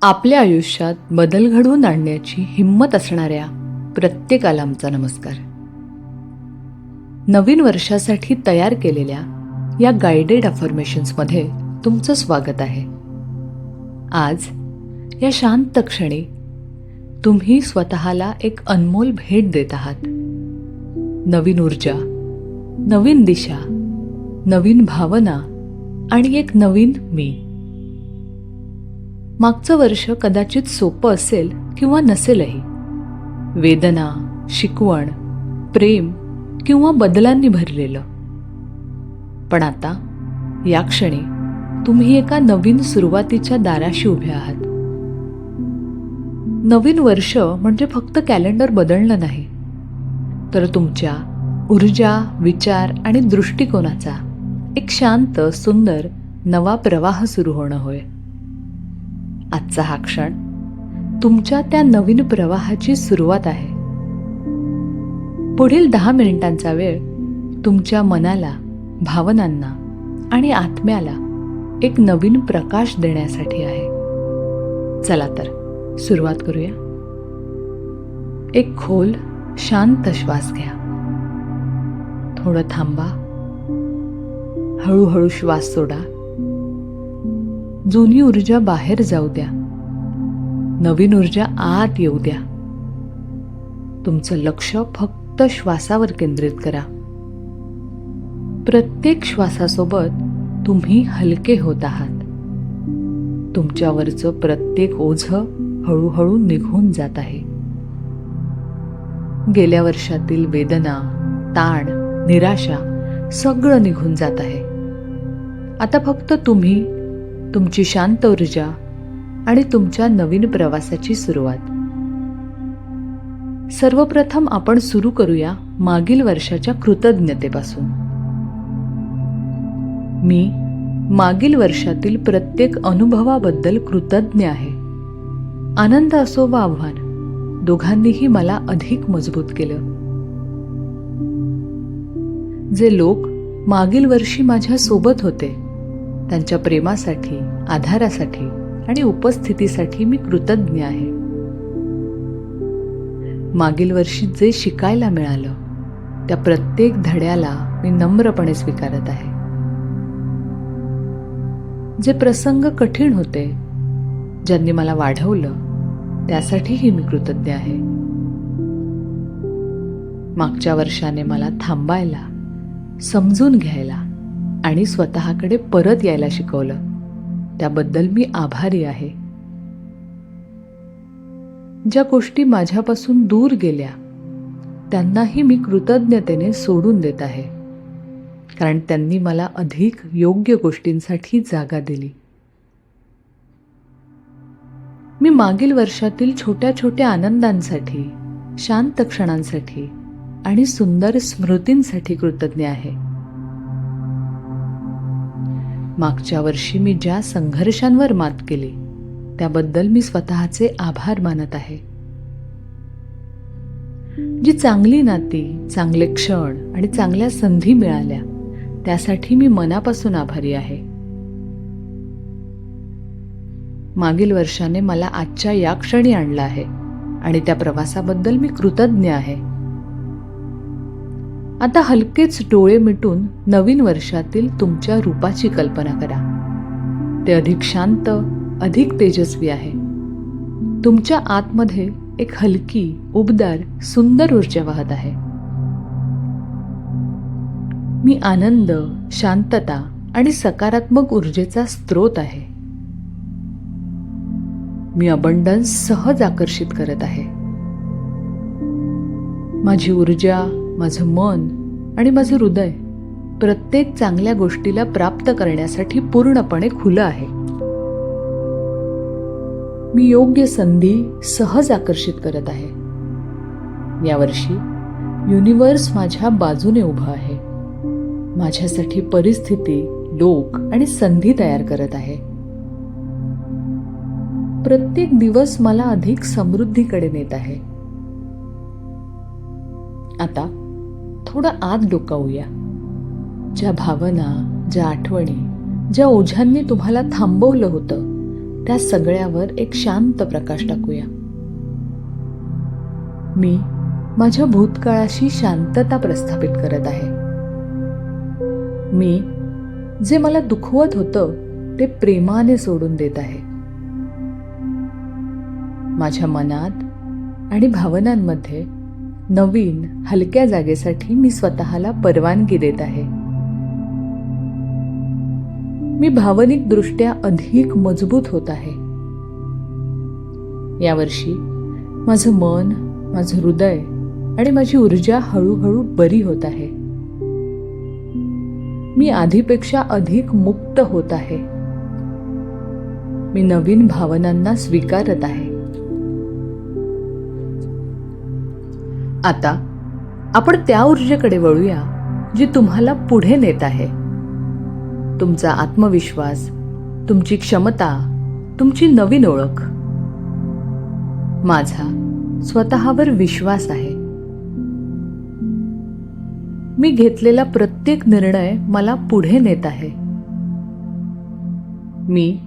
आपल्या आयुष्यात बदल घडवून आणण्याची हिंमत असणाऱ्या प्रत्येकाला आमचा नमस्कार. नवीन वर्षासाठी तयार केलेल्या या गाइडेड अफर्मेशन्समध्ये तुमचं स्वागत आहे. आज या शांत क्षणी तुम्ही स्वतःला एक अनमोल भेट देत आहात. नवीन ऊर्जा, नवीन दिशा, नवीन भावना आणि एक नवीन मी. मागचं वर्ष कदाचित सोपं असेल किंवा नसेलही. वेदना, शिकवण, प्रेम किंवा बदलांनी भरलेलं. पण आता या क्षणी तुम्ही एका नवीन सुरुवातीच्या दाराशी उभे आहात. नवीन वर्ष म्हणजे फक्त कॅलेंडर बदलणं नाही, तर तुमच्या ऊर्जा, विचार आणि दृष्टिकोनाचा एक शांत, सुंदर नवा प्रवाह सुरू होणं होय. आजचा हा क्षण तुमच्या त्या नवीन प्रवाहाची सुरुवात आहे. पुढील 10 मिनिटांचा वेळ तुमच्या मनाला, भावनांना आणि आत्म्याला एक नवीन प्रकाश देण्यासाठी आहे. चला तर सुरुवात करूया. एक खोल, शांत श्वास घ्या. थोडं थांबा. हळूहळू श्वास सोडा. जुनी ऊर्जा बाहेर जाऊ द्या. नवीन ऊर्जा आत येऊ द्या. तुमचं लक्ष फक्त श्वासावर केंद्रित करा. प्रत्येक श्वासासोबत तुम्ही हलके होत आहात. तुमच्यावरचं प्रत्येक ओझं हळूहळू निघून जात आहे. गेल्या वर्षातील वेदना, ताण, निराशा सगळं निघून जात आहे. आता फक्त तुम्ही, तुमची शांत ऊर्जा आणि तुमच्या नवीन प्रवासाची सुरुवात. सर्वप्रथम आपण सुरू करूया मागील वर्षाच्या कृतज्ञतेपासून. मी मागील वर्षातील प्रत्येक अनुभवाबद्दल कृतज्ञ आहे. आनंद असो वा आव्हान, दोघांनीही मला अधिक मजबूत केलं. जे लोक मागील वर्षी माझ्या सोबत होते, त्यांच्या प्रेमासाठी, आधारासाठी आणि उपस्थितीसाठी मी कृतज्ञ आहे. मागील वर्षी जे शिकायला मिळालं, त्या प्रत्येक धड्याला मी नम्रपणे स्वीकारत आहे. जे प्रसंग कठीण होते, ज्यांनी मला वाढवलं, त्यासाठीही मी कृतज्ञ आहे. मागच्या वर्षाने मला थांबायला, समजून घ्यायला आणि स्वतःकडे परत यायला शिकवलं, त्याबद्दल मी आभारी आहे. ज्या गोष्टी माझ्यापासून दूर गेल्या, त्यांनाही मी कृतज्ञतेने सोडून देत आहे, कारण त्यांनी मला अधिक योग्य गोष्टींसाठी जागा दिली. मी मागील वर्षातील छोट्या छोट्या आनंदांसाठी, शांत क्षणांसाठी आणि सुंदर स्मृतींसाठी कृतज्ञ आहे. मागच्या वर्षी मी ज्या संघर्षांवर मात केली, त्याबद्दल मी स्वतःचे आभार मानत आहे. जी चांगली नाती, चांगले क्षण आणि चांगल्या संधी मिळाल्या, त्यासाठी मी मनापासून आभारी आहे. मागील वर्षाने मला आजच्या या क्षणी आणलं आहे आणि त्या प्रवासाबद्दल मी कृतज्ञ आहे. आता हलकेच डोळे मिटून नवीन वर्षातील तुमच्या रूपाची कल्पना करा. ते अधिक शांत, अधिक तेजस्वी आहे. तुमच्या आतमध्ये एक हलकी, उबदार, सुंदर ऊर्जा वाहत आहे. मी आनंद, शांतता आणि सकारात्मक ऊर्जेचा स्रोत आहे. मी अबंडन्स सहज आकर्षित करत आहे. माझी ऊर्जा, माझं मन आणि माझं हृदय प्रत्येक चांगल्या गोष्टीला प्राप्त करण्यासाठी पूर्णपणे खुलं आहे. मी योग्य संधी सहज आकर्षित करत आहे. यावर्षी युनिव्हर्स माझ्या बाजूने उभं आहे. माझ्यासाठी परिस्थिती, लोक आणि संधी तयार करत आहे. प्रत्येक दिवस मला अधिक समृद्धीकडे नेत आहे. आता थोडं आत डोकावूया. ज्या भावना, ज्या आठवणी, ज्या ओझ्यांनी तुम्हाला थांबवलं होतं, त्या सगळ्यावर एक शांत प्रकाश टाकूया. मी माझ्या भूतकाळाशी शांतता प्रस्थापित करत आहे. मी जे मला दुखवत होतं ते प्रेमाने सोडून देत आहे. माझ्या मनात आणि भावनांमध्ये नवीन हलक्या जागेसाठी मी स्वतःला परवानगी देत आहे. मी भावनिकदृष्ट्या अधिक मजबूत होत आहे. यावर्षी माझं मन, माझं हृदय आणि माझी ऊर्जा हळूहळू बरी होत आहे. मी आधीपेक्षा अधिक मुक्त होत आहे. मी नवीन भावनांना स्वीकारत आहे. आता आपण त्या ऊर्जेकडे वळूया जी तुम्हाला पुढे नेत आहे. तुमचा आत्मविश्वास, तुमची क्षमता, तुमची नवीन ओळख. माझा स्वतःवर विश्वास आहे. मी घेतलेला प्रत्येक निर्णय मला पुढे नेत आहे. मी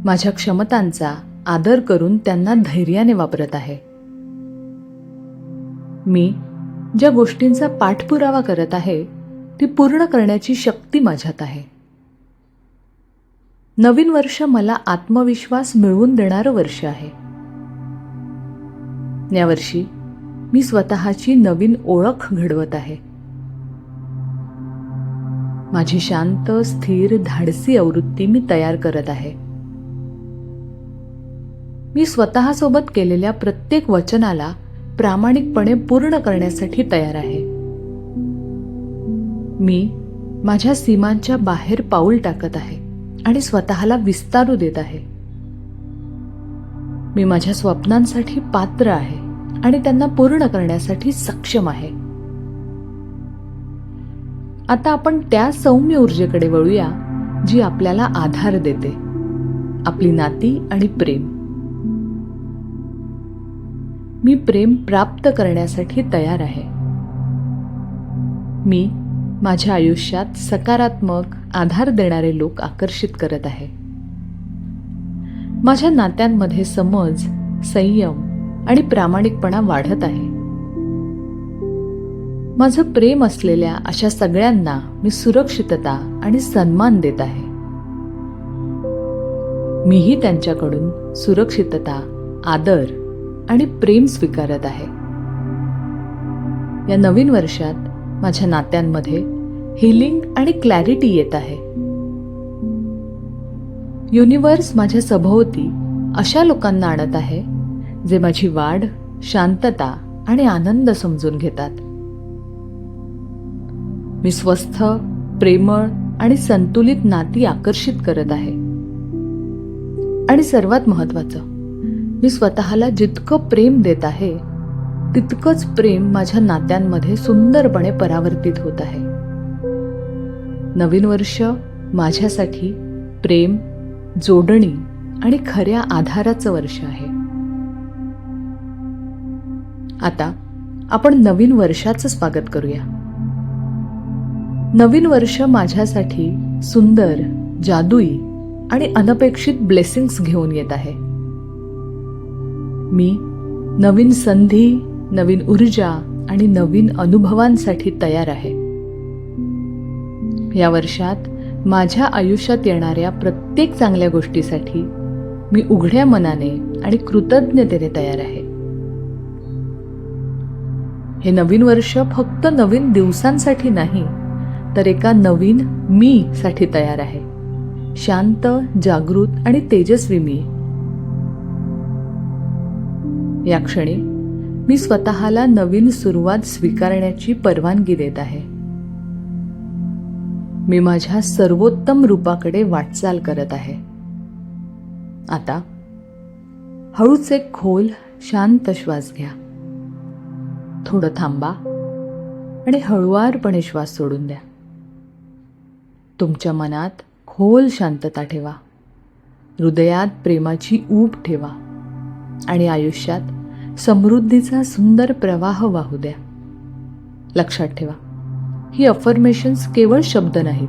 माझ्या क्षमतांचा आदर करून त्यांना धैर्याने वापरत आहे. मी ज्या गोष्टींचा पाठपुरावा करत आहे ती पूर्ण करण्याची शक्ती माझ्यात आहे. नवीन वर्ष मला आत्मविश्वास मिळवून देणारं वर्ष आहे. यावर्षी मी स्वतःची नवीन ओळख घडवत आहे. माझी शांत, स्थिर, धाडसी आवृत्ती मी तयार करत आहे. मी स्वतःसोबत केलेल्या प्रत्येक वचनाला प्रामाणिकपणे पूर्ण करण्यासाठी तयार आहे. मी माझ्या सीमांच्या बाहेर पाऊल टाकत आहे आणि स्वतःला विस्तारू देत आहे. मी माझ्या स्वप्नांसाठी पात्र आहे आणि त्यांना पूर्ण करण्यासाठी सक्षम आहे. आता आपण त्या सौम्य ऊर्जेकडे वळूया जी आपल्याला आधार देते, आपली नाती आणि प्रेम. मी प्रेम प्राप्त करण्यासाठी तयार आहे. मी माझ्या आयुष्यात सकारात्मक, आधार देणारे लोक आकर्षित करत आहे. माझ्या नात्यांमध्ये समज, संयम आणि प्रामाणिकपणा वाढत आहे. माझं प्रेम असलेल्या अशा सगळ्यांना मी सुरक्षितता आणि सन्मान देत आहे. मीही त्यांच्याकडून सुरक्षितता, आदर आणि प्रेम स्वीकारत आहे. या नवीन वर्षात माझ्या नात्यांमध्ये हीलिंग आणि क्लॅरिटी येत आहे. युनिव्हर्स माझ्या सभोवती अशा लोकांना आणत आहे जे माझी वाढ, शांतता आणि आनंद समजून घेतात. मी स्वस्थ, प्रेमळ आणि संतुलित नाती आकर्षित करत आहे. आणि सर्वात महत्त्वाचं, मी स्वतःला जितकं प्रेम देत आहे तितकंच प्रेम माझ्या नात्यांमध्ये सुंदरपणे परावर्तित होत आहे. नवीन वर्ष माझ्यासाठी प्रेम, जोडणी आणि खऱ्या आधाराचं वर्ष आहे. आता आपण नवीन वर्षाचं स्वागत करूया. नवीन वर्ष माझ्यासाठी सुंदर, जादुई आणि अनपेक्षित ब्लेसिंग्स घेऊन येत आहे. मी नवीन संधी, नवीन ऊर्जा आणि नवीन अनुभवांसाठी तयार आहे. या वर्षात माझ्या आयुष्यात येणाऱ्या प्रत्येक चांगल्या गोष्टीसाठी मी उघड्या मनाने आणि कृतज्ञतेने तयार आहे. हे नवीन वर्ष फक्त नवीन दिवसांसाठी नाही, तर एका नवीन मी साठी तयार आहे. शांत, जागृत आणि तेजस्वी मी. या क्षणी मी स्वतःला नवीन सुरुवात स्वीकारण्याची परवानगी देत आहे. मी माझ्या सर्वोत्तम रूपाकडे वाटचाल करत आहे. आता हळूच एक खोल, शांत श्वास घ्या. थोडं थांबा आणि हळुवारपणे श्वास सोडून द्या. तुमच्या मनात खोल शांतता ठेवा. हृदयात प्रेमाची ऊब ठेवा आणि आयुष्यात समृद्धीचा सुंदर प्रवाह वाहू द्या. लक्षात ठेवा, ही अफर्मेशन्स केवळ शब्द नाहीत,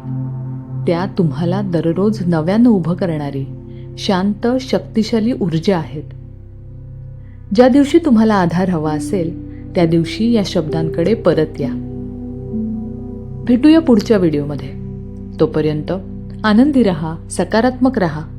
त्या तुम्हाला दररोज नव्यानं उभं करणारी, शांत शक्तिशाली ऊर्जा आहेत. ज्या दिवशी तुम्हाला आधार हवा असेल त्या दिवशी या शब्दांकडे परत या. भेटूया पुढच्या व्हिडिओमध्ये. तोपर्यंत आनंदी रहा, सकारात्मक रहा